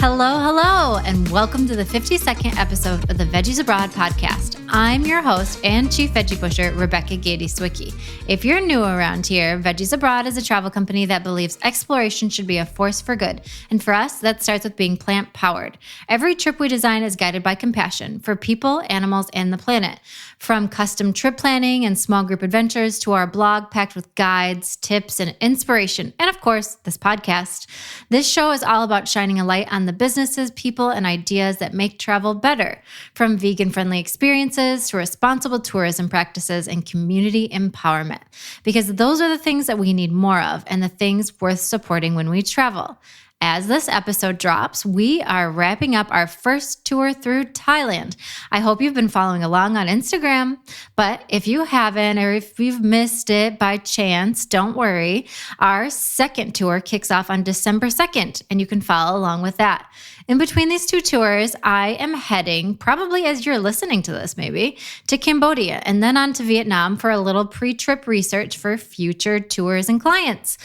Hello, and welcome to the 52nd episode of the Veggies Abroad Podcast. I'm your host and Chief Veggie Pusher, Rebecca Gady-Swicky. If you're new around here, Veggies Abroad is a travel company that believes exploration should be a force for good. And for us, that starts with being plant-powered. Every trip we design is guided by compassion for people, animals, and the planet. From custom trip planning and small group adventures to our blog packed with guides, tips, and inspiration, and of course, this podcast. This show is all about shining a light on the businesses, people, and ideas that make travel better, from vegan-friendly experiences to responsible tourism practices and community empowerment, because those are the things that we need more of and the things worth supporting when we travel. As this episode drops, we are wrapping up our first tour through Thailand. I hope you've been following along on Instagram, but if you haven't or if you've missed it by chance, don't worry. Our second tour kicks off on December 2nd, and you can follow along with that. In between these two tours, I am heading, probably as you're listening to this maybe, to Cambodia and then on to Vietnam for a little pre-trip research for future tours and clients.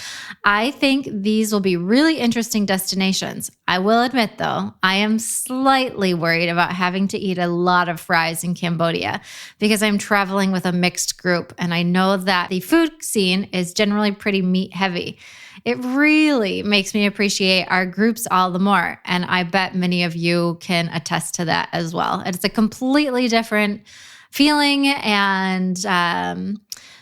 I think these will be really interesting destinations. I will admit though, I am slightly worried about having to eat a lot of fries in Cambodia because I'm traveling with a mixed group and I know that the food scene is generally pretty meat heavy. It really makes me appreciate our groups all the more. And I bet many of you can attest to that as well. It's a completely different feeling and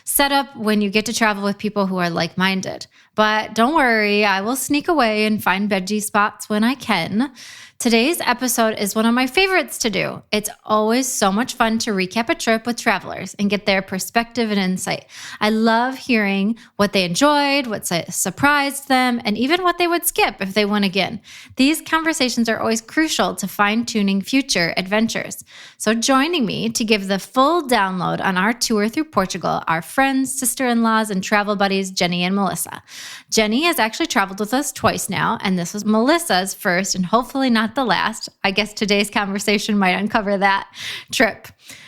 setup when you get to travel with people who are like-minded. But don't worry, I will sneak away and find veggie spots when I can. Today's episode is one of my favorites to do. It's always so much fun to recap a trip with travelers and get their perspective and insight. I love hearing what they enjoyed, what surprised them, and even what they would skip if they went again. These conversations are always crucial to fine-tuning future adventures. So joining me to give the full download on our tour through Portugal are friends, sister-in-laws, and travel buddies, Jenny and Melissa. Jenny has actually traveled with us twice now, and this was Melissa's first and hopefully not the last. I guess today's conversation might uncover that trip.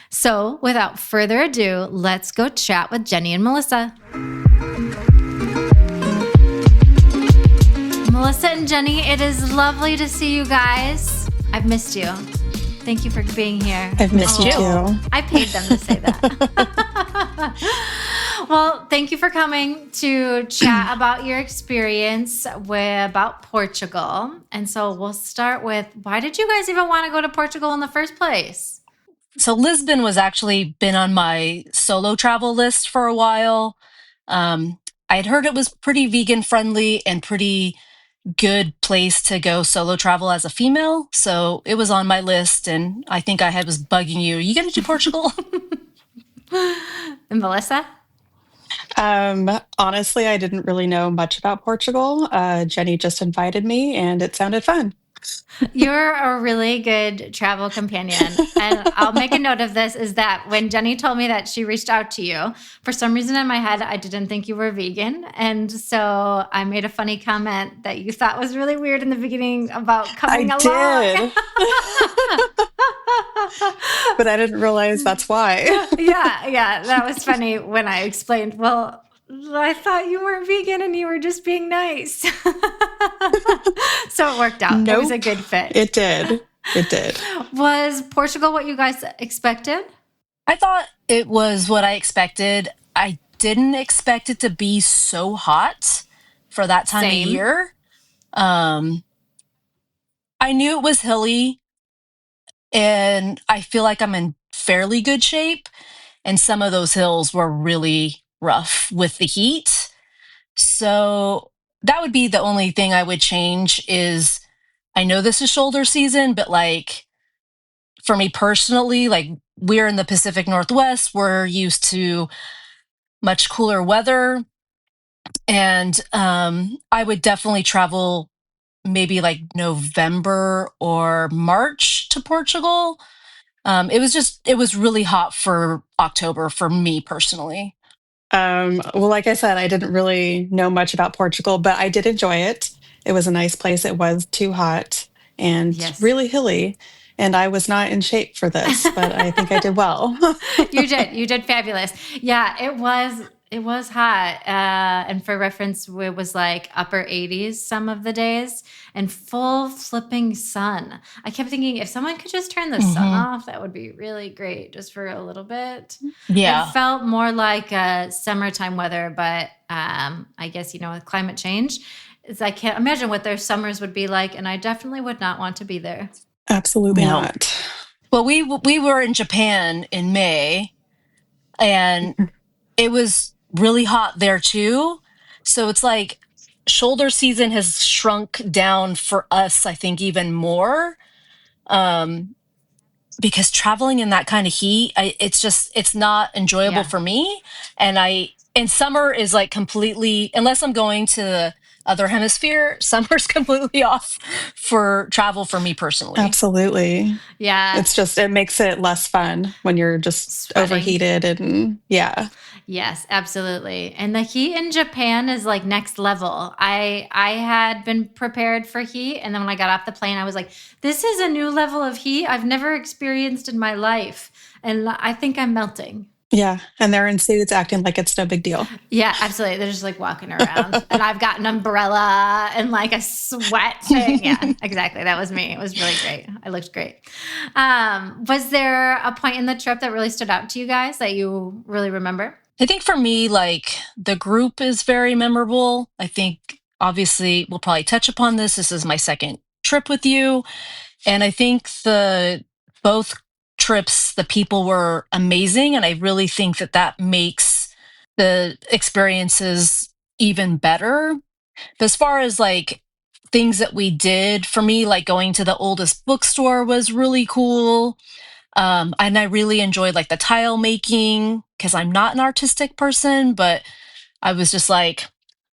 So without further ado, let's go chat with Jenny and Melissa. Melissa and Jenny, it is lovely to see you guys. I've missed you. Thank you for being here. I've missed you too. I paid them to say that. Well, thank you for coming to chat about your experience about Portugal. And so we'll start with, why did you guys even want to go to Portugal in the first place? So Lisbon was actually been on my solo travel list for a while. I had heard it was pretty vegan friendly and pretty good place to go solo travel as a female. So it was on my list and I think I was bugging you. Are you going to do Portugal? And Melissa? Honestly, I didn't really know much about Portugal. Jenny just invited me and it sounded fun. You're a really good travel companion. And I'll make a note of this, is that when Jenny told me that she reached out to you, for some reason in my head, I didn't think you were vegan. And so I made a funny comment that you thought was really weird in the beginning about coming along. Did. But I didn't realize that's why. Yeah. That was funny when I explained, well, I thought you weren't vegan and you were just being nice. So it worked out. Nope. It was a good fit. It did. Was Portugal what you guys expected? I thought it was what I expected. I didn't expect it to be so hot for that time of year. I knew it was hilly and I feel like I'm in fairly good shape. And some of those hills were really rough with the heat. So that would be the only thing I would change is I know this is shoulder season, but like for me personally, like we're in the Pacific Northwest, we're used to much cooler weather. And I would definitely travel maybe like November or March to Portugal. It was really hot for October for me personally. Well, like I said, I didn't really know much about Portugal, but I did enjoy it. It was a nice place. It was too hot and really hilly. And I was not in shape for this, but I think I did well. You did fabulous. Yeah, it It was hot. And for reference, it was like upper 80s some of the days and full flipping sun. I kept thinking if someone could just turn the sun off, that would be really great just for a little bit. Yeah. It felt more like summertime weather, but I guess, with climate change, I can't imagine what their summers would be like. And I definitely would not want to be there. Absolutely not. Well, we were in Japan in May, and it was really hot there too. So it's like shoulder season has shrunk down for us, I think, even more. Because traveling in that kind of heat, it's not enjoyable for me. And summer is like completely, unless I'm going to the other hemisphere, summer's completely off for travel for me personally. Absolutely. Yeah. It makes it less fun when you're just sweating. Overheated and yeah. Yes, absolutely. And the heat in Japan is like next level. I had been prepared for heat. And then when I got off the plane, I was like, this is a new level of heat I've never experienced in my life. And I think I'm melting. Yeah. And they're in suits acting like it's no big deal. Yeah, absolutely. They're just like walking around and I've got an umbrella and like a sweat thing. Yeah, exactly. That was me. It was really great. I looked great. Was there a point in the trip that really stood out to you guys that you really remember? I think for me, like the group is very memorable. I think obviously we'll probably touch upon this. This is my second trip with you. And I think both trips, the people were amazing. And I really think that makes the experiences even better. But as far as like things that we did, for me, like going to the oldest bookstore was really cool. And I really enjoyed like the tile making because I'm not an artistic person, but I was just like,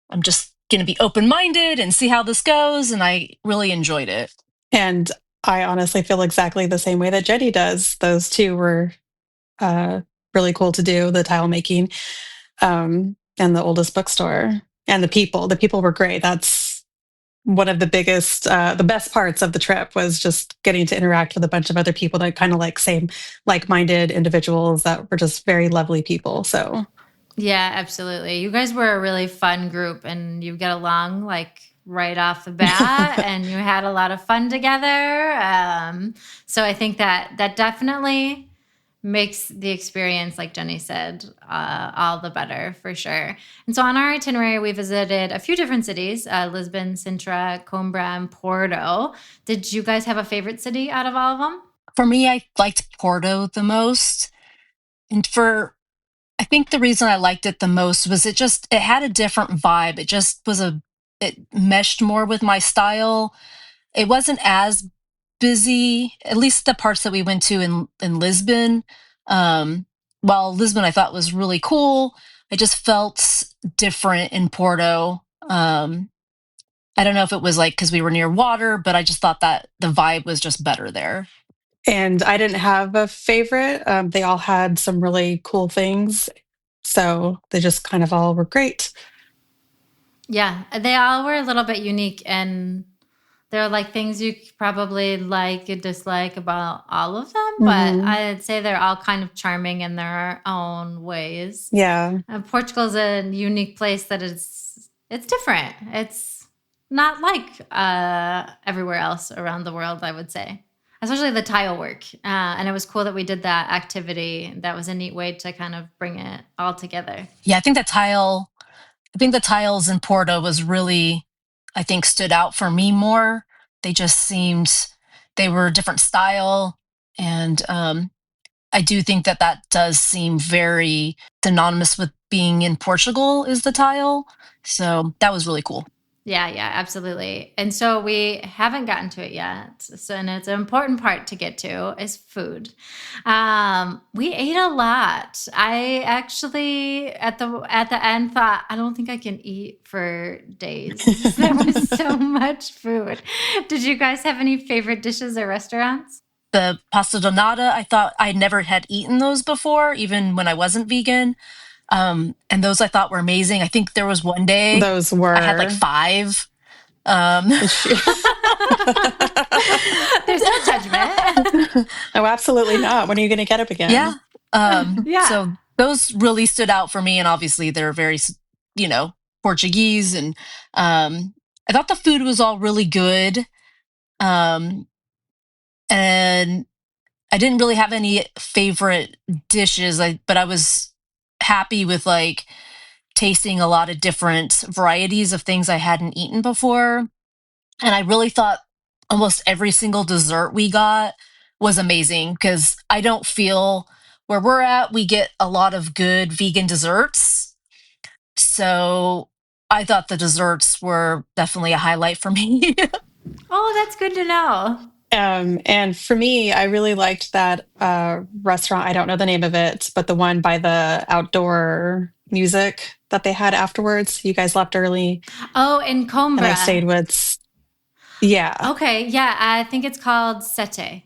I'm just going to be open-minded and see how this goes. And I really enjoyed it. And I honestly feel exactly the same way that Jenny does. Those two were really cool to do, the tile making and the oldest bookstore. And the people were great. That's one of the biggest, the best parts of the trip was just getting to interact with a bunch of other people that kind of like-minded individuals that were just very lovely people. So yeah, absolutely. You guys were a really fun group and you get along like right off the bat and you had a lot of fun together. So I think that definitely makes the experience, like Jenny said, all the better for sure. And so on our itinerary, we visited a few different cities, Lisbon, Sintra, Coimbra, and Porto. Did you guys have a favorite city out of all of them? For me, I liked Porto the most. And I think the reason I liked it the most was it had a different vibe. It meshed more with my style. It wasn't as busy, at least the parts that we went to in Lisbon. While Lisbon I thought was really cool, I just felt different in Porto. I don't know if it was like because we were near water, but I just thought that the vibe was just better there. And I didn't have a favorite. They all had some really cool things. So they just kind of all were great. Yeah, they all were a little bit unique and there are like things you probably like and dislike about all of them, but I'd say they're all kind of charming in their own ways. Yeah. Portugal's a unique place that it's different. It's not like everywhere else around the world, I would say. Especially the tile work. And it was cool that we did that activity. That was a neat way to kind of bring it all together. Yeah, I think the tiles in Porto was really, I think, stood out for me more. They were a different style. And I do think that does seem very synonymous with being in Portugal is the tile. So that was really cool. Yeah, absolutely. And so we haven't gotten to it yet. So, and it's an important part to get to is food. We ate a lot. I actually at the end thought, I don't think I can eat for days. There was so much food. Did you guys have any favorite dishes or restaurants? The pasta di nata, I thought I never had eaten those before, even when I wasn't vegan. And those I thought were amazing. I think there was one day I had like 5. There's no judgment. Oh, absolutely not. When are you going to get up again? Yeah. Yeah. So those really stood out for me. And obviously they're very, Portuguese. And I thought the food was all really good. Um, and I didn't really have any favorite dishes, but I was happy with like tasting a lot of different varieties of things I hadn't eaten before. And I really thought almost every single dessert we got was amazing because I don't feel where we're at, we get a lot of good vegan desserts. So I thought the desserts were definitely a highlight for me. Oh, that's good to know. And for me, I really liked that restaurant. I don't know the name of it, but the one by the outdoor music that they had afterwards. You guys left early. Oh, in Coimbra. And I stayed with, yeah. Okay, yeah, I think it's called Sete.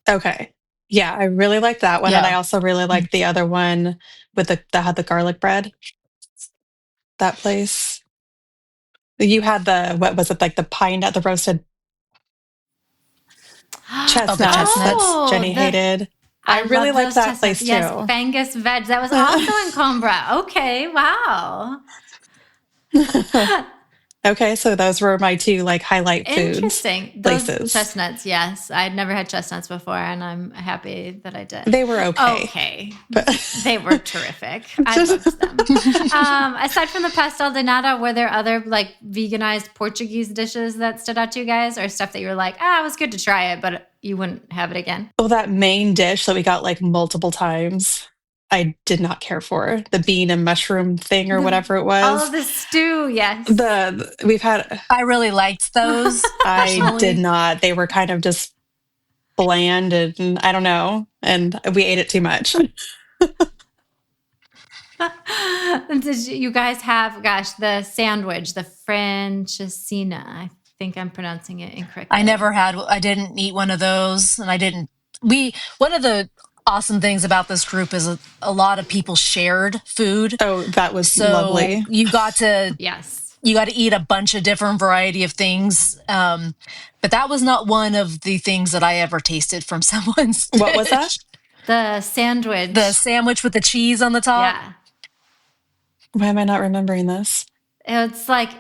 Okay. Yeah, I really liked that one. Yeah. And I also really liked the other one with that had the garlic bread. That place. You had what was it, like the pine nut, the roasted chestnuts that Jenny hated. I really liked that place too. Yes, Fangus Veg. That was also in Coimbra. Okay, wow. Okay, so those were my two like highlight foods. Interesting. Those chestnuts, yes. I'd never had chestnuts before, and I'm happy that I did. They were okay. Okay. They were terrific. I loved them. Aside from the pastel de nata, were there other like veganized Portuguese dishes that stood out to you guys, or stuff that you were like, it was good to try it, but you wouldn't have it again? Well, that main dish that we got like multiple times, I did not care for the bean and mushroom thing or whatever it was. Oh, the stew, yes. I really liked those. I did not. They were kind of just bland and I don't know. And we ate it too much. Did you guys have, the sandwich, the Francesina? I think I'm pronouncing it incorrectly. I didn't eat one of those. And one of the awesome things about this group is a lot of people shared food. Oh, that was lovely. You got to you got to eat a bunch of different variety of things. But that was not one of the things that I ever tasted from someone's dish. What was that? The sandwich. The sandwich with the cheese on the top. Yeah. Why am I not remembering this? It's like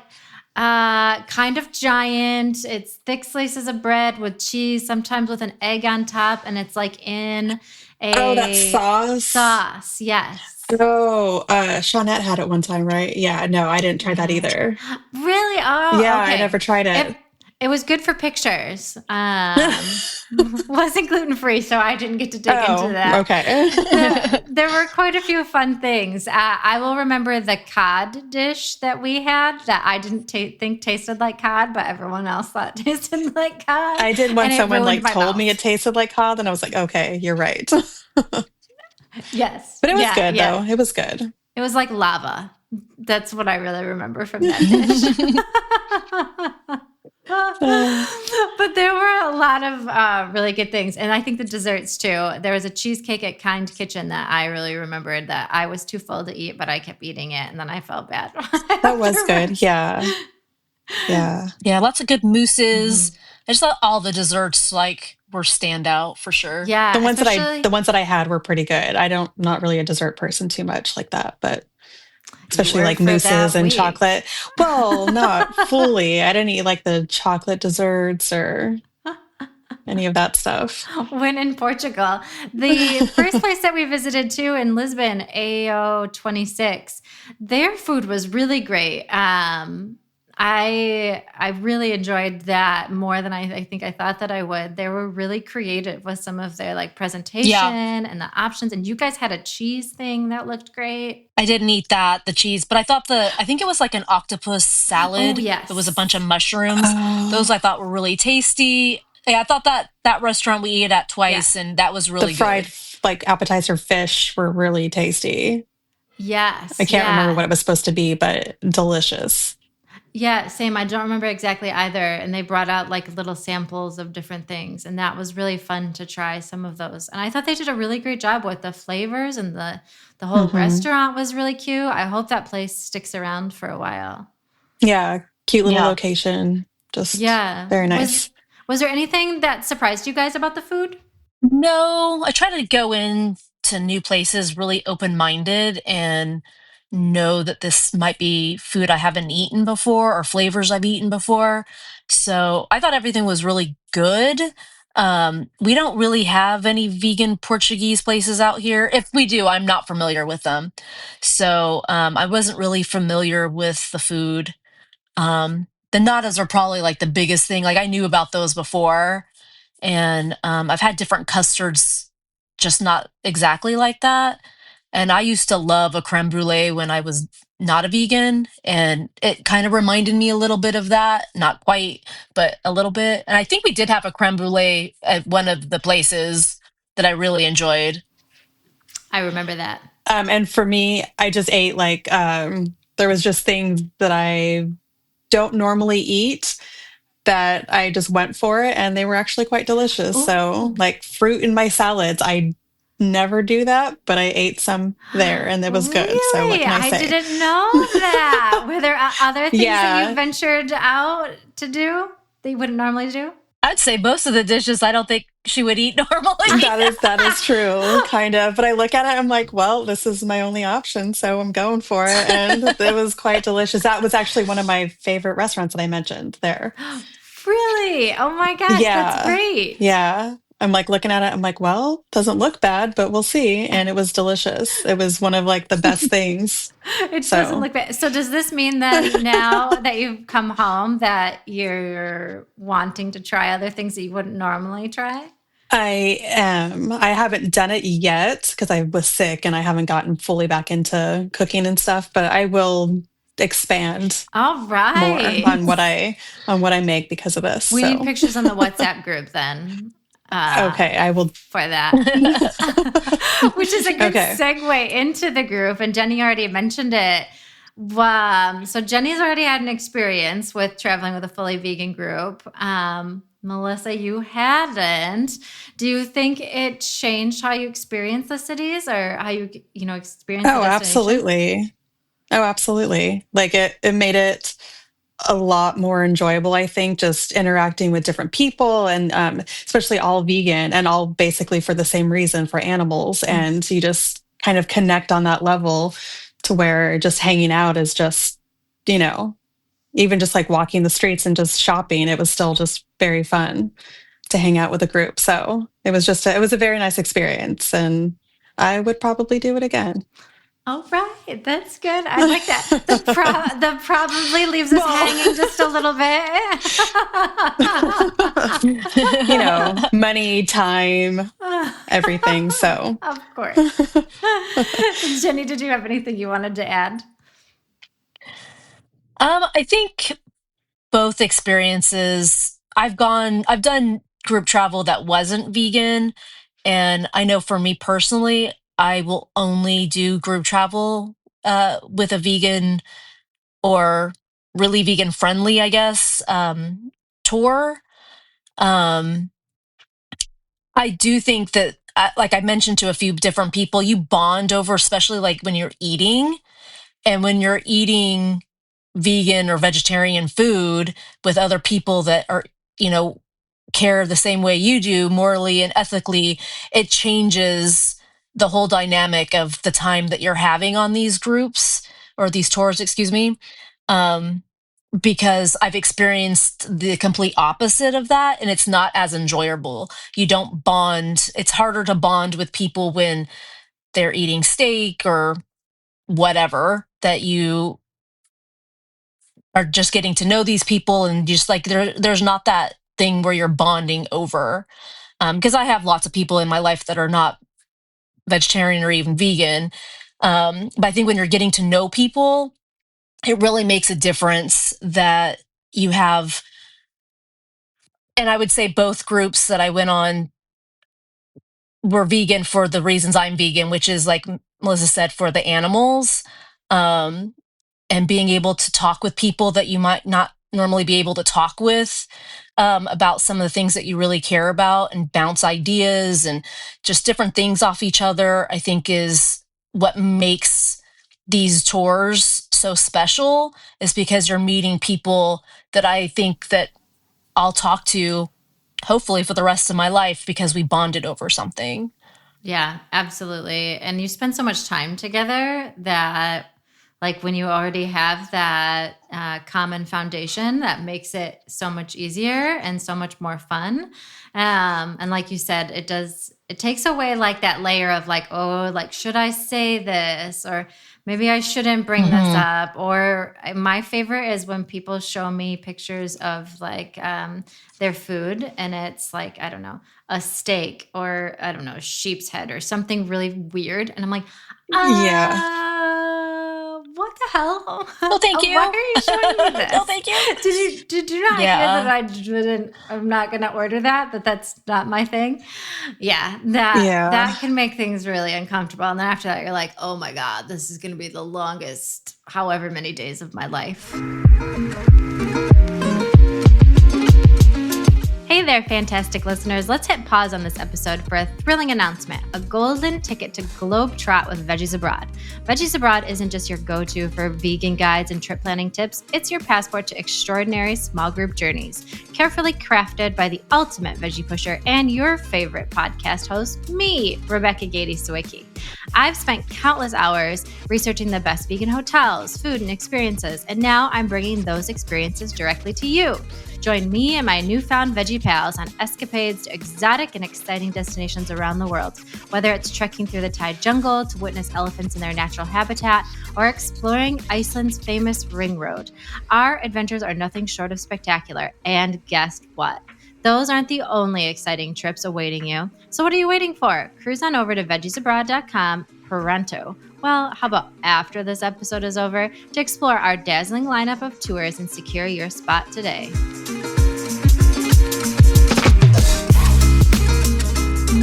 kind of giant. It's thick slices of bread with cheese, sometimes with an egg on top, and it's like in that sauce? Sauce, yes. Oh, Shawnette had it one time, right? Yeah, no, I didn't try that either. Really? Oh, yeah, okay. I never tried it. It was good for pictures. Wasn't gluten-free, so I didn't get to dig into that. Okay. There were quite a few fun things. I will remember the cod dish that we had that I didn't think tasted like cod, but everyone else thought tasted like cod. I did when someone told me it tasted like cod, and I was like, okay, you're right. Yes. But it was good, though. It was good. It was like lava. That's what I really remember from that dish. But there were a lot of really good things. And I think the desserts too. There was a cheesecake at Kind Kitchen that I really remembered that I was too full to eat, but I kept eating it. And then I felt bad. That was good. Yeah. Yeah. Yeah. Lots of good mousses. Mm-hmm. I just thought all the desserts were standout for sure. Yeah. The ones that I had were pretty good. Not really a dessert person too much like that, but especially like mousses and chocolate. Well, not fully. I didn't eat like the chocolate desserts or any of that stuff. When in Portugal, the first place that we visited too in Lisbon, AO26, their food was really great. I really enjoyed that more than I think I thought that I would. They were really creative with some of their like presentation and the options. And you guys had a cheese thing that looked great. I didn't eat the cheese, but I think it was like an octopus salad. Oh, yes. There was a bunch of mushrooms. Those I thought were really tasty. Yeah, I thought that restaurant we ate at twice, and that was really good. The fried like appetizer fish were really tasty. Yes. I can't remember what it was supposed to be, but delicious. Yeah, same. I don't remember exactly either. And they brought out like little samples of different things. And that was really fun to try some of those. And I thought they did a really great job with the flavors, and the whole restaurant was really cute. I hope that place sticks around for a while. Yeah, cute little location. Just very nice. Was there anything that surprised you guys about the food? No, I try to go in to new places really open-minded and know that this might be food I haven't eaten before or flavors I've eaten before. So I thought everything was really good. We don't really have any vegan Portuguese places out here. If we do, I'm not familiar with them. So I wasn't really familiar with the food. The natas are probably like the biggest thing. Like I knew about those before, and I've had different custards, just not exactly like that. And I used to love a creme brulee when I was not a vegan, and it kind of reminded me a little bit of that. Not quite, but a little bit. And I think we did have a creme brulee at one of the places that I really enjoyed. I remember that. And for me, I just ate like there was just things that I don't normally eat that I just went for it, and they were actually quite delicious. Ooh. So like fruit in my salads, I never do that, but I ate some there and it was good. Really? So what can I say? Didn't know that. Were there other things that you ventured out to do that you wouldn't normally do? I'd say most of the dishes I don't think she would eat normally. That is true, kind of. But I look at it, I'm like, well, this is my only option, so I'm going for it. And it was quite delicious. That was actually one of my favorite restaurants that I mentioned there. Really? Oh my gosh, that's great. Yeah. I'm like looking at it, I'm like, well, doesn't look bad, but we'll see. And it was delicious. It was one of like the best things. It doesn't look bad. So does this mean that now that you've come home that you're wanting to try other things that you wouldn't normally try? I am. I haven't done it yet because I was sick and I haven't gotten fully back into cooking and stuff, but I will expand all right more on what I make because of this. We need pictures on the WhatsApp group then. Okay, I will for that. Which is a good segue into the group. And Jenny already mentioned it. So Jenny's already had an experience with traveling with a fully vegan group. Melissa, you hadn't. Do you think it changed how you experience the cities or how you experience the destination? Absolutely. Like it made it a lot more enjoyable, I think, just interacting with different people and especially all vegan and all basically for the same reason, for animals. And you just kind of connect on that level to where just hanging out is just, even just like walking the streets and just shopping, it was still just very fun to hang out with a group. So it was a very nice experience and I would probably do it again. All right, that's good. I like that. The probably leaves us hanging just a little bit. Money, time, everything. So, of course. Jenny, did you have anything you wanted to add? I think both experiences. I've done group travel that wasn't vegan, and I know for me personally, I will only do group travel with a vegan or really vegan friendly, I guess, tour. I do think that, like I mentioned to a few different people, you bond over, especially like when you're eating, and when you're eating vegan or vegetarian food with other people that are, care the same way you do, morally and ethically, it changes the whole dynamic of the time that you're having on these groups or these tours, excuse me. Because I've experienced the complete opposite of that, and it's not as enjoyable. You don't bond. It's harder to bond with people when they're eating steak or whatever, that you are just getting to know these people, and just like there's not that thing where you're bonding over. Because I have lots of people in my life that are not vegetarian or even vegan. But I think when you're getting to know people, it really makes a difference that you have. And I would say both groups that I went on were vegan for the reasons I'm vegan, which is, like Melissa said, for the animals, and being able to talk with people that you might not normally be able to talk with about some of the things that you really care about, and bounce ideas and just different things off each other, I think is what makes these tours so special, is because you're meeting people that I think that I'll talk to hopefully for the rest of my life because we bonded over something. Yeah, absolutely. And you spend so much time together that, like, when you already have that common foundation, that makes it so much easier and so much more fun. And like you said, it takes away like that layer of like, oh, like, should I say this? Or maybe I shouldn't bring this up. Or my favorite is when people show me pictures of like their food and it's like, I don't know, a steak or I don't know, sheep's head or something really weird. And I'm like, Yeah. what the hell? No, thank you. Why are you showing me this? No, thank you. Did you not hear that I'm not going to order that that's not my thing? Yeah, that can make things really uncomfortable. And then after that, you're like, oh my God, this is going to be the longest however many days of my life. Hey there, fantastic listeners. Let's hit pause on this episode for a thrilling announcement, a golden ticket to globe-trot with Veggies Abroad. Veggies Abroad isn't just your go-to for vegan guides and trip planning tips. It's your passport to extraordinary small group journeys, carefully crafted by the ultimate veggie pusher and your favorite podcast host, me, Rebecca Gady-Sawicki. I've spent countless hours researching the best vegan hotels, food, and experiences, and now I'm bringing those experiences directly to you. Join me and my newfound veggie pals on escapades to exotic and exciting destinations around the world, whether it's trekking through the Thai jungle to witness elephants in their natural habitat or exploring Iceland's famous ring road. Our adventures are nothing short of spectacular, and guess what? Those aren't the only exciting trips awaiting you. So what are you waiting for? Cruise on over to veggiesabroad.com pronto. Well, how about after this episode is over to explore our dazzling lineup of tours and secure your spot today.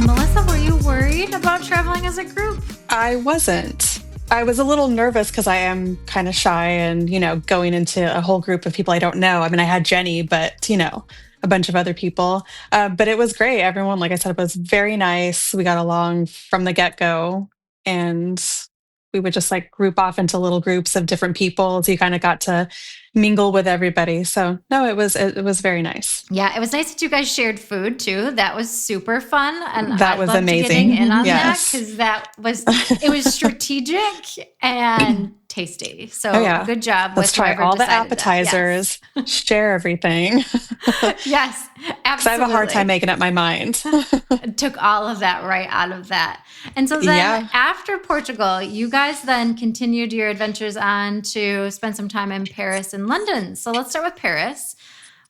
Melissa, were you worried about traveling as a group? I wasn't. I was a little nervous because I am kind of shy and, going into a whole group of people I don't know. I mean, I had Jenny, but, a bunch of other people. But it was great. Everyone, like I said, was very nice. We got along from the get-go. And we would just like group off into little groups of different people. So you kind of got to mingle with everybody. So no, it was very nice. Yeah, it was nice that you guys shared food too. That was super fun. And that was amazing. In on that because it was strategic and tasty. So good job. Let's try all the appetizers, share everything. Yes, absolutely. Because I have a hard time making up my mind. Took all of that right out of that. And so then after Portugal, you guys then continued your adventures on to spend some time in Paris and London. So let's start with Paris.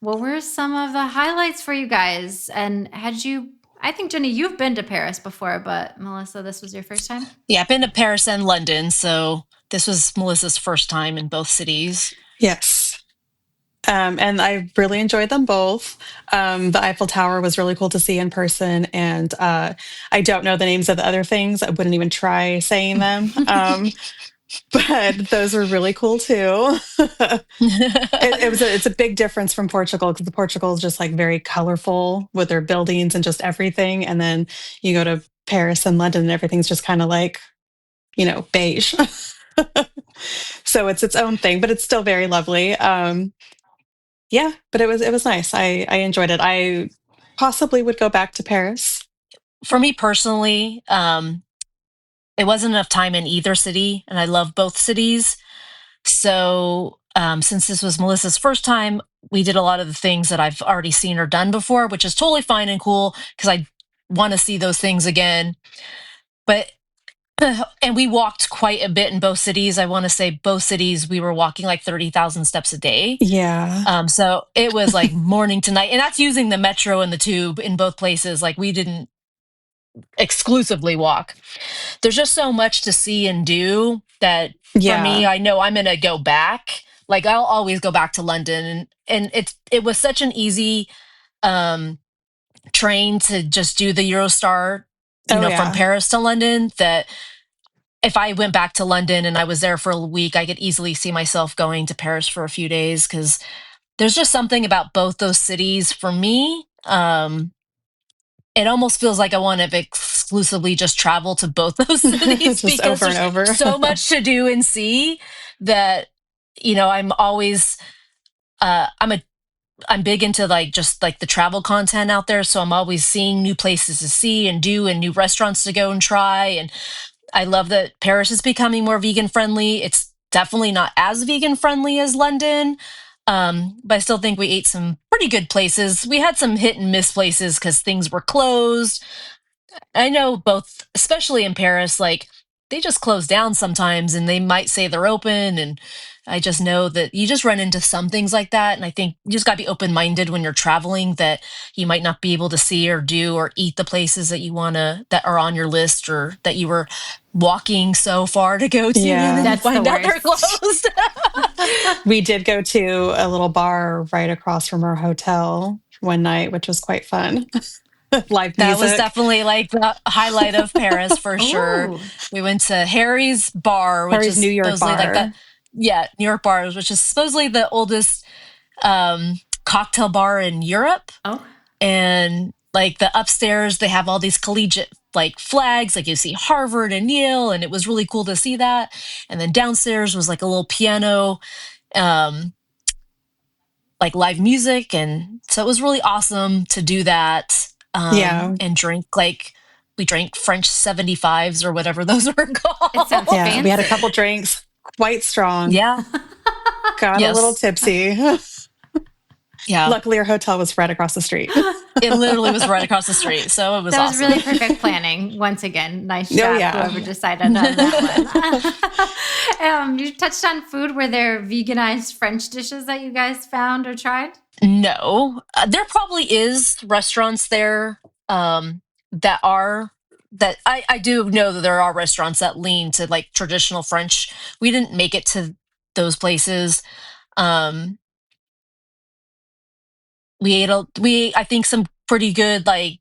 What were some of the highlights for you guys? And I think, Jenny, you've been to Paris before, but Melissa, this was your first time? Yeah, I've been to Paris and London. So this was Melissa's first time in both cities. Yes. And I really enjoyed them both. The Eiffel Tower was really cool to see in person. And I don't know the names of the other things. I wouldn't even try saying them. But those were really cool too. It's a big difference from Portugal because Portugal is just like very colorful with their buildings and just everything. And then you go to Paris and London and everything's just kind of like, beige. So it's its own thing, but it's still very lovely. Yeah, but it was nice. I enjoyed it. I possibly would go back to Paris. For me personally, it wasn't enough time in either city, and I love both cities. So since this was Melissa's first time, we did a lot of the things that I've already seen or done before, which is totally fine and cool because I want to see those things again. And we walked quite a bit in both cities. I want to say both cities, we were walking like 30,000 steps a day. Yeah. So it was like morning to night. And that's using the metro and the tube in both places. Like we didn't exclusively walk. There's just so much to see and do that for me, I know I'm going to go back. Like I'll always go back to London. And it was such an easy train to just do the Eurostar, from Paris to London that if I went back to London and I was there for a week, I could easily see myself going to Paris for a few days because there's just something about both those cities for me. It almost feels like I want to exclusively just travel to both those cities because over and over. There's so much to do and see that, I'm always, I'm a I'm big into like just like the travel content out there. So I'm always seeing new places to see and do and new restaurants to go and try. And I love that Paris is becoming more vegan friendly. It's definitely not as vegan friendly as London. But I still think we ate some pretty good places. We had some hit and miss places because things were closed. I know both, especially in Paris, like they just close down sometimes and they might say they're open. And I just know that you just run into some things like that. And I think you just got to be open minded when you're traveling, that you might not be able to see or do or eat the places that you want to, that are on your list or that you were walking so far to go to. Yeah. And then That's you find the out they're closed. We did go to a little bar right across from our hotel one night, which was quite fun. Live music. That was definitely like the highlight of Paris for sure. Ooh. We went to Harry's Bar, which Harry's is New York supposedly bar. like that. Yeah, New York Bars, which is supposedly the oldest cocktail bar in Europe. Oh. And like the upstairs, they have all these collegiate like flags, like you see Harvard and Yale, and it was really cool to see that. And then downstairs was like a little piano, like live music, and so it was really awesome to do that. Yeah. And drink like we drank French 75s or whatever those were called. It sounds Yeah. fancy. We had a couple drinks, quite strong. Yeah, Got Yes. a little tipsy. yeah. Luckily, our hotel was right across the street. It literally was right across the street, so it was That awesome. was really perfect planning. Once again, nice Oh, job, yeah. whoever decided on that one. You touched on food. Were there veganized French dishes that you guys found or tried? No, there probably is restaurants there that are that I do know that there are restaurants that lean to like traditional French. We didn't make it to those places. We ate I think some pretty good like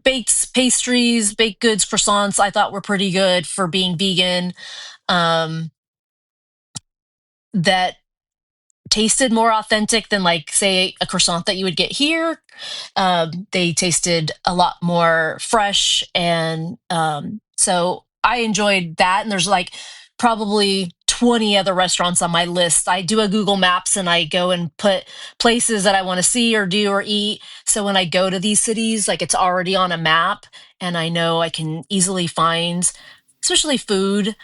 baked pastries, baked goods, croissants. I thought were pretty good for being vegan. That tasted more authentic than like say a croissant that you would get here. They tasted a lot more fresh, and so I enjoyed that. And there's like probably 20 other restaurants on my list. I do a Google Maps and I go and put places that I want to see or do or eat. So when I go to these cities, like it's already on a map and I know I can easily find, especially food,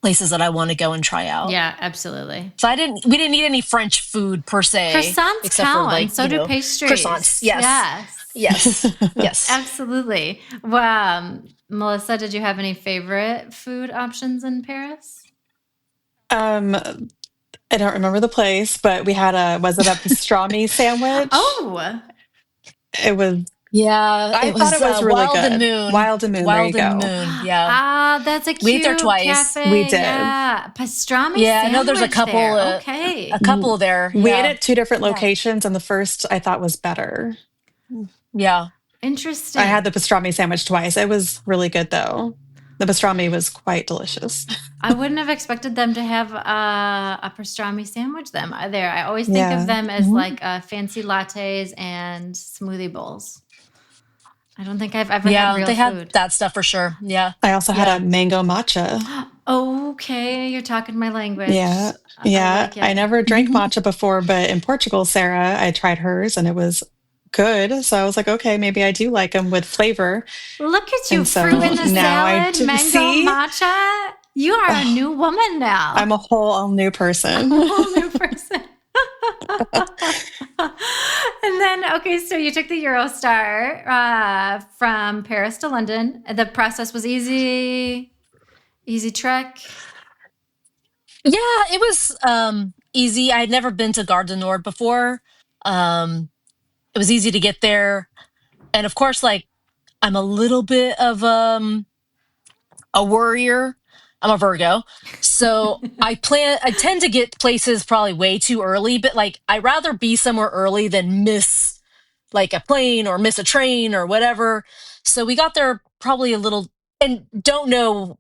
places that I want to go and try out. Yeah, absolutely. So we didn't eat any French food per se. Croissants except count, for like, and so you do know, pastries. Croissants, yes. Yes. Yes. Absolutely. Well, Melissa, did you have any favorite food options in Paris? I don't remember the place, but we had was it a pastrami sandwich? Oh, It was, Yeah. I thought it was really Wild good. and Moon. Wild and Moon, there you Wild and go. Moon. Yeah. that's a cute We ate there twice. cafe. We did. Yeah, pastrami. Yeah, I know there's a sandwich couple, there. Okay. A couple there. We Yeah. ate at two different Yeah. locations, and the first I thought was better. Yeah. Interesting. I had the pastrami sandwich twice. It was really good, though. The pastrami was quite delicious. I wouldn't have expected them to have a pastrami sandwich there. I always think Yeah. of them as Mhm. like fancy lattes and smoothie bowls. I don't think I've ever had Yeah. real They food. had that stuff for sure. Yeah. I also had Yeah. a mango matcha. Okay, you're talking my language. Yeah. I Yeah. like it. I never drank matcha before, but in Portugal, Sarah, I tried hers and it was good. So I was like, okay, maybe I do like them with flavor. Look at you, And so fruit in the now salad, mango see? matcha. You are a new woman now. I'm a whole new person. a whole new person. And then, okay, so you took the Eurostar from Paris to London. The process was easy trek. Yeah, it was easy. I had never been to Gare du Nord before. It was easy to get there. And of course, like I'm a little bit of a worrier. I'm a Virgo. So I tend to get places probably way too early, but like I'd rather be somewhere early than miss like a plane or miss a train or whatever. So we got there probably a little and don't know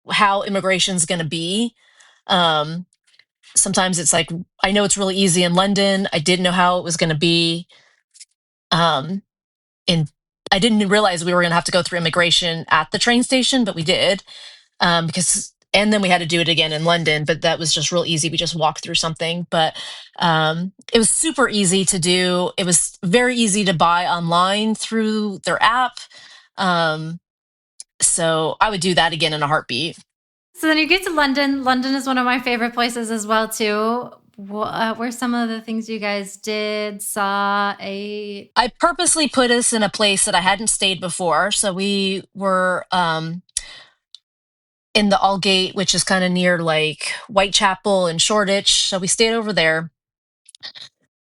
how immigration's going to be. Sometimes it's like, I know it's really easy in London. I didn't know how it was going to be. And I didn't realize we were going to have to go through immigration at the train station, but we did. Because And then we had to do it again in London, but that was just real easy. We just walked through something, but it was super easy to do. It was very easy to buy online through their app. So I would do that again in a heartbeat. So then you get to London. London is one of my favorite places as well, too. What were some of the things you guys did, saw, ate? I purposely put us in a place that I hadn't stayed before. So we were in the Aldgate, which is kind of near like Whitechapel and Shoreditch. So we stayed over there.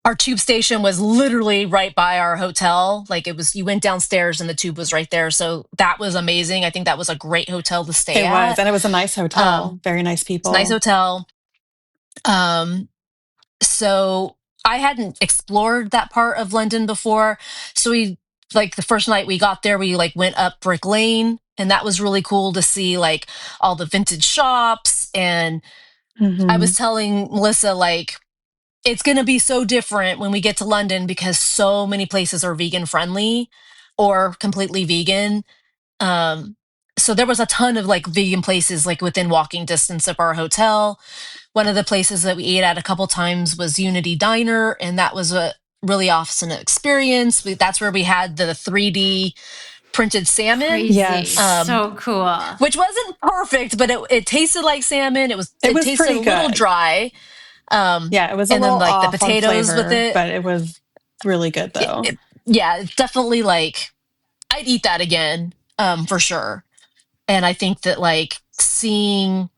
Our tube station was literally right by our hotel. Like it was, you went downstairs and the tube was right there. So that was amazing. I think that was a great hotel to stay at. It was, and it was a nice hotel. Very nice people. Nice hotel. So I hadn't explored that part of London before. So we, like the first night we got there, we like went up Brick Lane, and that was really cool to see like all the vintage shops. And I was telling Melissa, like, it's going to be so different when we get to London because so many places are vegan friendly or completely vegan. So there was a ton of like vegan places like within walking distance of our hotel. One of the places that we ate at a couple times was Unity Diner, and that was a really awesome experience. That's where we had the 3D printed salmon. Crazy. Yes. So cool. Which wasn't perfect, but it tasted like salmon. It tasted a little dry. Yeah, it was a little like off the potatoes on flavor, with it, but it was really good though. It's definitely like I'd eat that again, for sure. And I think that like seeing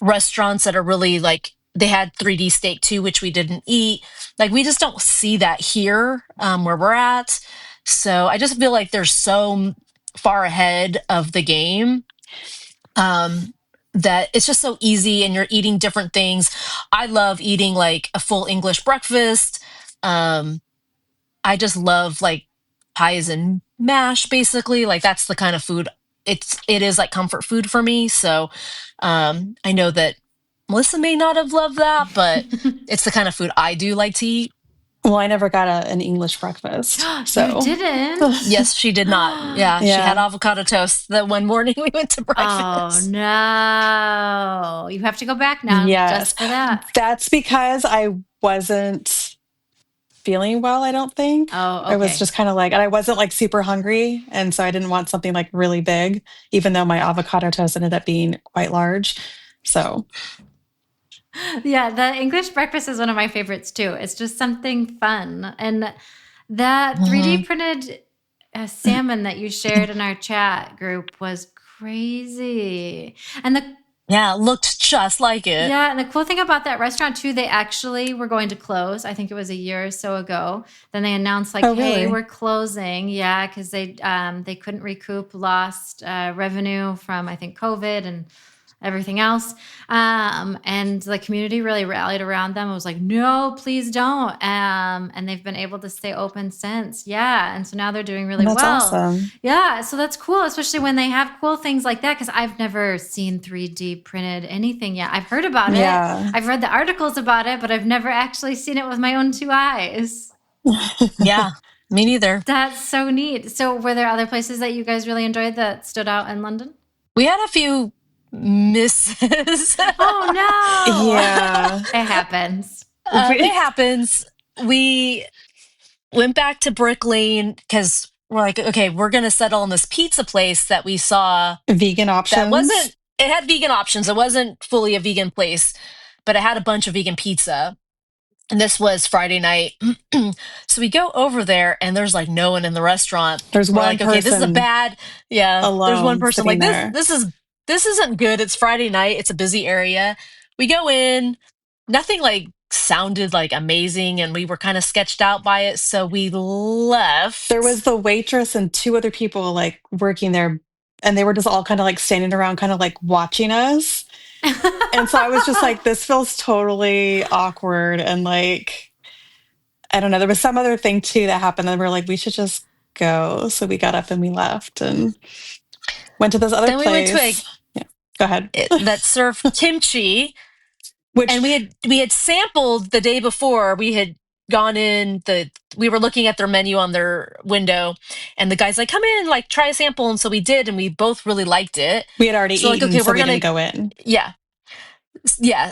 restaurants that are really like they had 3D steak too, which we didn't eat. Like we just don't see that here where we're at. So I just feel like they're so far ahead of the game. That it's just so easy and you're eating different things. I love eating like a full English breakfast. I just love like pies and mash, basically. Like that's the kind of food it is like comfort food for me. So I know that Melissa may not have loved that, but it's the kind of food I do like to eat. Well, I never got an English breakfast. So You didn't? Yes, she did not. Yeah, she had avocado toast the one morning we went to breakfast. Oh, no. You have to go back now just for that. That's because I wasn't feeling well, I don't think. Oh, okay. I was just kind of like, and I wasn't like super hungry. And so I didn't want something like really big, even though my avocado toast ended up being quite large. So... Yeah, the English breakfast is one of my favorites too. It's just something fun. And that 3D printed salmon that you shared in our chat group was crazy. And it looked just like it. Yeah, and the cool thing about that restaurant too, they actually were going to close. I think it was a year or so ago. Then they announced like, hey, we're closing. Yeah, because they couldn't recoup lost revenue from I think COVID and everything else. And the community really rallied around them. It was like, no, please don't. And they've been able to stay open since. Yeah. And so now they're doing really well. That's awesome. Yeah. So that's cool, especially when they have cool things like that. Cause I've never seen 3D printed anything yet. I've heard about it. I've read the articles about it, but I've never actually seen it with my own two eyes. Yeah, me neither. That's so neat. So were there other places that you guys really enjoyed that stood out in London? We had a few misses. Oh no. Yeah. It happens. It happens. We went back to Brick Lane because we're like, okay, we're going to settle on this pizza place that we saw. Vegan options. It had vegan options. It wasn't fully a vegan place, but it had a bunch of vegan pizza. And this was Friday night. So we go over there and there's like no one in the restaurant. There's one person. Okay, this is a bad. Yeah. There's one person like this isn't good. It's Friday night. It's a busy area. We go in, nothing like sounded like amazing. And we were kind of sketched out by it. So we left. There was the waitress and two other people like working there. And they were just all kind of like standing around, kind of like watching us. And so I was just like, this feels totally awkward. And like, I don't know. There was some other thing too that happened. And we were like, we should just go. So we got up and we left and went to this other place. We went to go ahead. That served kimchi, and we had sampled the day before. We had gone in, we were looking at their menu on their window, and the guy's like, come in, like try a sample. And so we did, and we both really liked it. We had already So like, eaten, okay, so we're we gonna, didn't go in. yeah.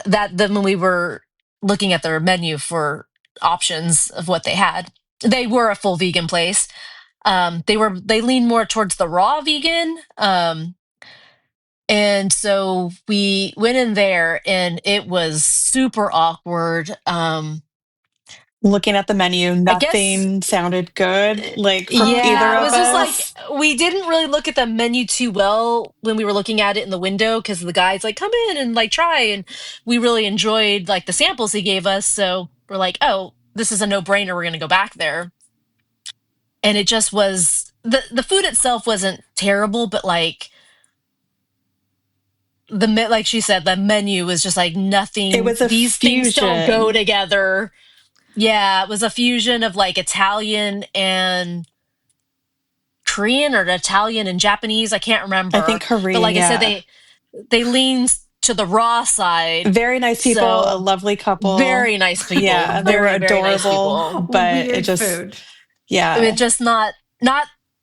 Then when we were looking at their menu for options of what they had, they were a full vegan place. They leaned more towards the raw vegan. And so we went in there, and it was super awkward. Looking at the menu, I guess, nothing sounded good, like from either yeah, it of was just us. like we didn't really look at the menu too well when we were looking at it in the window, because the guy's like, come in and like try, and we really enjoyed like the samples he gave us. So we're like, oh, this is a no-brainer. We're gonna go back there. And it just was the food itself wasn't terrible, but like like she said, the menu was just like nothing. It was a These things don't go fusion. together. Yeah, it was a fusion of like Italian and Korean, or Italian and Japanese. I can't remember. I think Korean, but like I yeah. said, they lean to the raw side. Very nice people, a lovely couple. Very nice people. Yeah, they were very nice adorable, people. but Weird it just, food. yeah. I mean, just not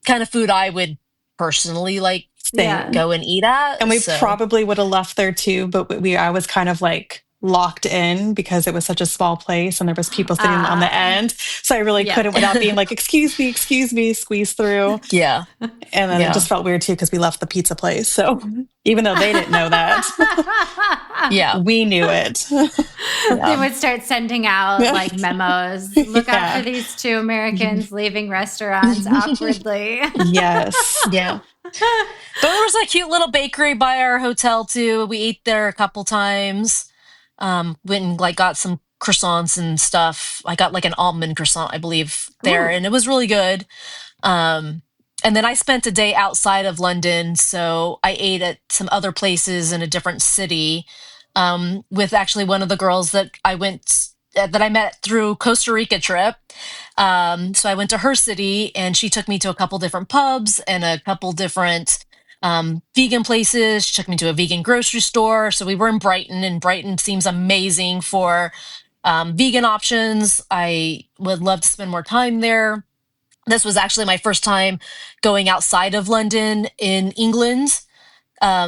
kind of food I would personally like Same. go and eat at. And we so. probably would have left there too, but I was kind of like locked in because it was such a small place and there was people sitting on the end. So I really couldn't, without being like, excuse me, squeeze through. Yeah. And then it just felt weird too, because we left the pizza place. So even though they didn't know that, yeah, we knew it. They would start sending out like memos. Look out for these two Americans leaving restaurants awkwardly. Yes. Yeah. But there was a cute little bakery by our hotel too. We ate there a couple times. Went and like got some croissants and stuff. I got like an almond croissant, I believe, there. Ooh. And it was really good. And then I spent a day outside of London, so I ate at some other places in a different city, with actually one of the girls that I met through Costa Rica trip. So I went to her city, and she took me to a couple different pubs and a couple different vegan places. She took me to a vegan grocery store. So we were in Brighton, and Brighton seems amazing for vegan options. I would love to spend more time there. This was actually my first time going outside of London in England.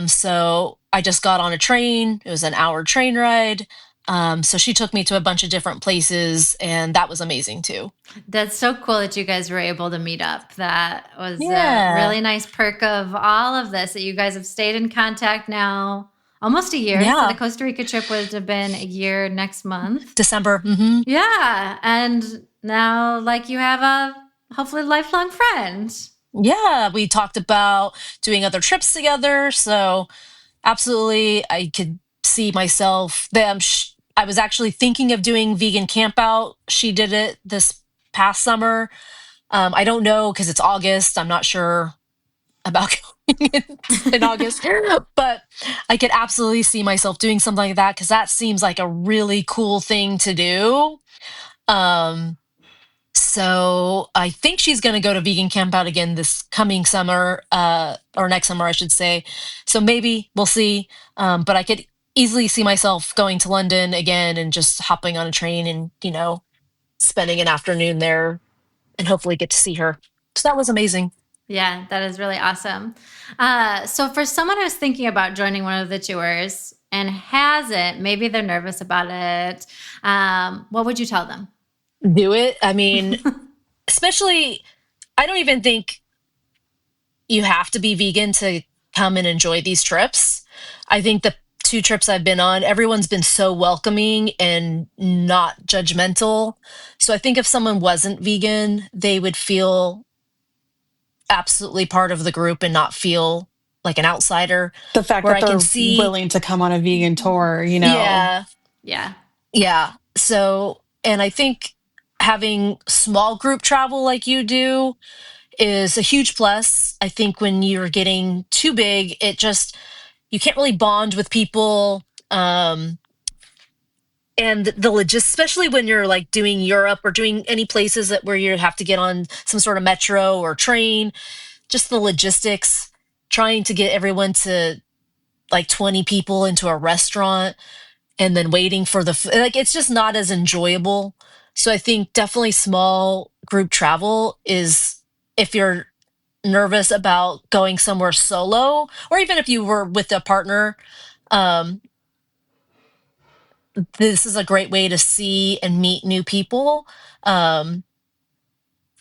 So I just got on a train. It was an hour train ride. So she took me to a bunch of different places, and that was amazing too. That's so cool that you guys were able to meet up. That was a really nice perk of all of this, that you guys have stayed in contact now almost a year. Yeah. So the Costa Rica trip would have been a year next month. December. Mm-hmm. Yeah. And now like you have a hopefully lifelong friend. Yeah. We talked about doing other trips together. So absolutely, I could see myself. I was actually thinking of doing vegan camp out. She did it this past summer. I don't know, because it's August. I'm not sure about going in August, but I could absolutely see myself doing something like that, because that seems like a really cool thing to do. So I think she's going to go to vegan camp out again this coming summer, or next summer, I should say. So maybe we'll see. But I could easily see myself going to London again and just hopping on a train and, spending an afternoon there and hopefully get to see her. So that was amazing. Yeah, that is really awesome. So for someone who's thinking about joining one of the tours and hasn't, maybe they're nervous about it, what would you tell them? Do it. I mean, especially, I don't even think you have to be vegan to come and enjoy these trips. I think the 2 trips I've been on, everyone's been so welcoming and not judgmental. So I think if someone wasn't vegan, they would feel absolutely part of the group and not feel like an outsider. The fact that they're willing to come on a vegan tour, Yeah. Yeah. Yeah. So, and I think having small group travel like you do is a huge plus. I think when you're getting too big, you can't really bond with people. And especially when you're like doing Europe or doing any places where you have to get on some sort of metro or train, just the logistics, trying to get everyone to like 20 people into a restaurant and then waiting for it's just not as enjoyable So I think definitely small group travel is, if you're nervous about going somewhere solo, or even if you were with a partner, um, this is a great way to see and meet new people. Um,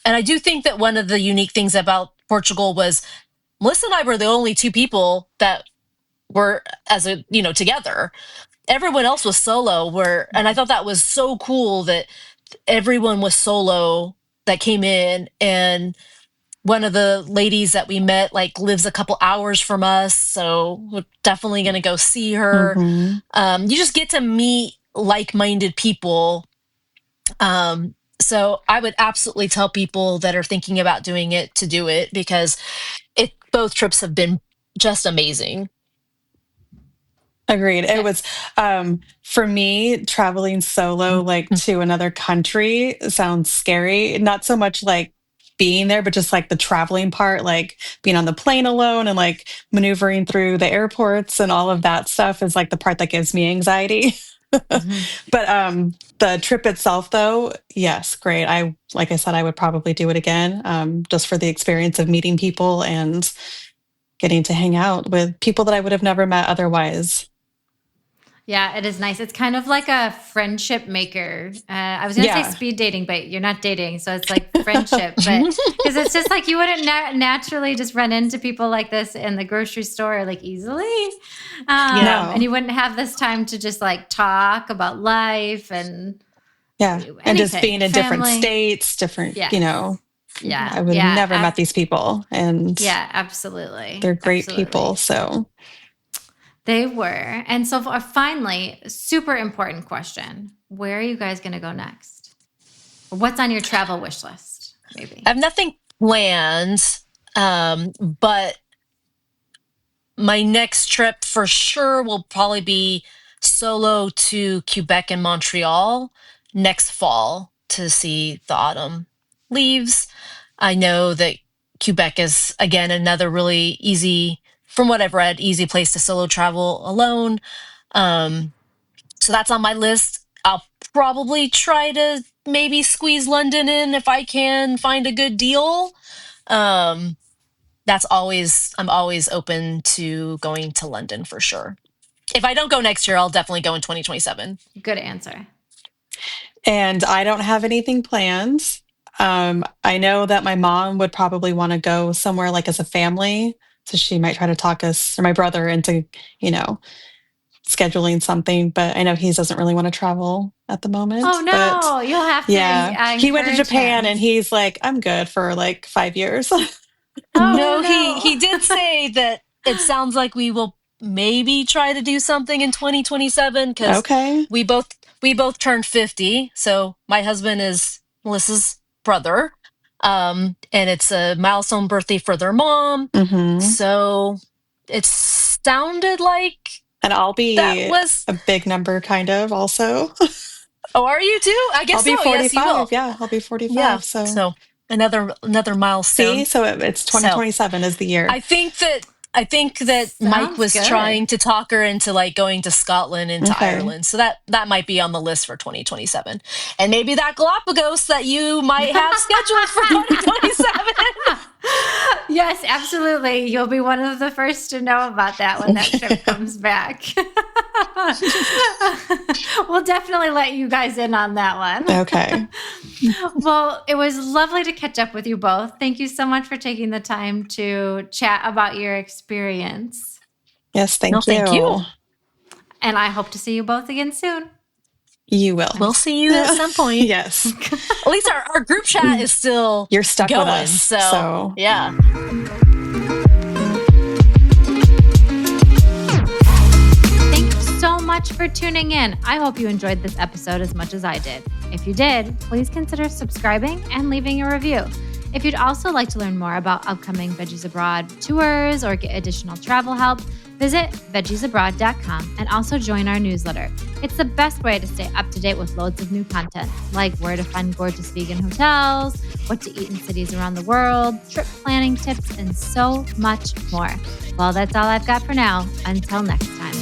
and I do think that one of the unique things about Portugal was Melissa and I were the only two people that were together. Everyone else was solo, and I thought that was so cool that everyone was solo that came in. And one of the ladies that we met lives a couple hours from us, so we're definitely going to go see her. You just get to meet like-minded people. So I would absolutely tell people that are thinking about doing it to do it, because both trips have been just amazing. Agreed. It was, for me, traveling solo, to another country sounds scary. Not so much like being there, but just like the traveling part, like being on the plane alone and like maneuvering through the airports and all of that stuff is like the part that gives me anxiety. But the trip itself, though, yes, great. Like I said, I would probably do it again, just for the experience of meeting people and getting to hang out with people that I would have never met otherwise. Yeah, it is nice. It's kind of like a friendship maker. I was going to say speed dating, but you're not dating. So it's like friendship. But because it's just like you wouldn't naturally just run into people like this in the grocery store like easily. And you wouldn't have this time to just like talk about life and and just being in different states, different, I would have never met these people. And absolutely. They're great people. So they were. And so finally, super important question. Where are you guys going to go next? What's on your travel wish list? Maybe. I have nothing planned, but my next trip for sure will probably be solo to Quebec and Montreal next fall to see the autumn leaves. I know that Quebec is, again, another really easy, from what I've read, easy place to solo travel alone. So that's on my list. I'll probably try to maybe squeeze London in if I can find a good deal. I'm always open to going to London for sure. If I don't go next year, I'll definitely go in 2027. Good answer. And I don't have anything planned. I know that my mom would probably want to go somewhere like as a family. So she might try to talk us or my brother into, scheduling something. But I know he doesn't really want to travel at the moment. Oh, no. But you'll have to. Yeah. He went to Japan and he's like, I'm good for like 5 years. No, he did say that it sounds like we will maybe try to do something in 2027 because we both turned 50. So my husband is Melissa's brother, and it's a milestone birthday for their mom. So it sounded like, and I'll be a big number, kind of also. Oh, are you too? I guess I'll be 45. Yes, yeah, I'll be 45. Yeah, so another milestone. See, so it's 2027 is the year. I think that Mike was trying to talk her into like going to Scotland and to Ireland. So that might be on the list for 2027. And maybe that Galapagos that you might have scheduled for 2027. Yes, absolutely. You'll be one of the first to know about that when that trip comes back. We'll definitely let you guys in on that one. Okay. Well, it was lovely to catch up with you both. Thank you so much for taking the time to chat about your experience. Yes, thank you. And I hope to see you both again soon. You will. We'll see you at some point. Yes. At least our group chat is still You're stuck going, with us. So yeah. Thank you so much for tuning in. I hope you enjoyed this episode as much as I did. If you did, please consider subscribing and leaving a review. If you'd also like to learn more about upcoming Veggies Abroad tours or get additional travel help, visit veggiesabroad.com and also join our newsletter. It's the best way to stay up to date with loads of new content, like where to find gorgeous vegan hotels, what to eat in cities around the world, trip planning tips, and so much more. Well, that's all I've got for now. Until next time.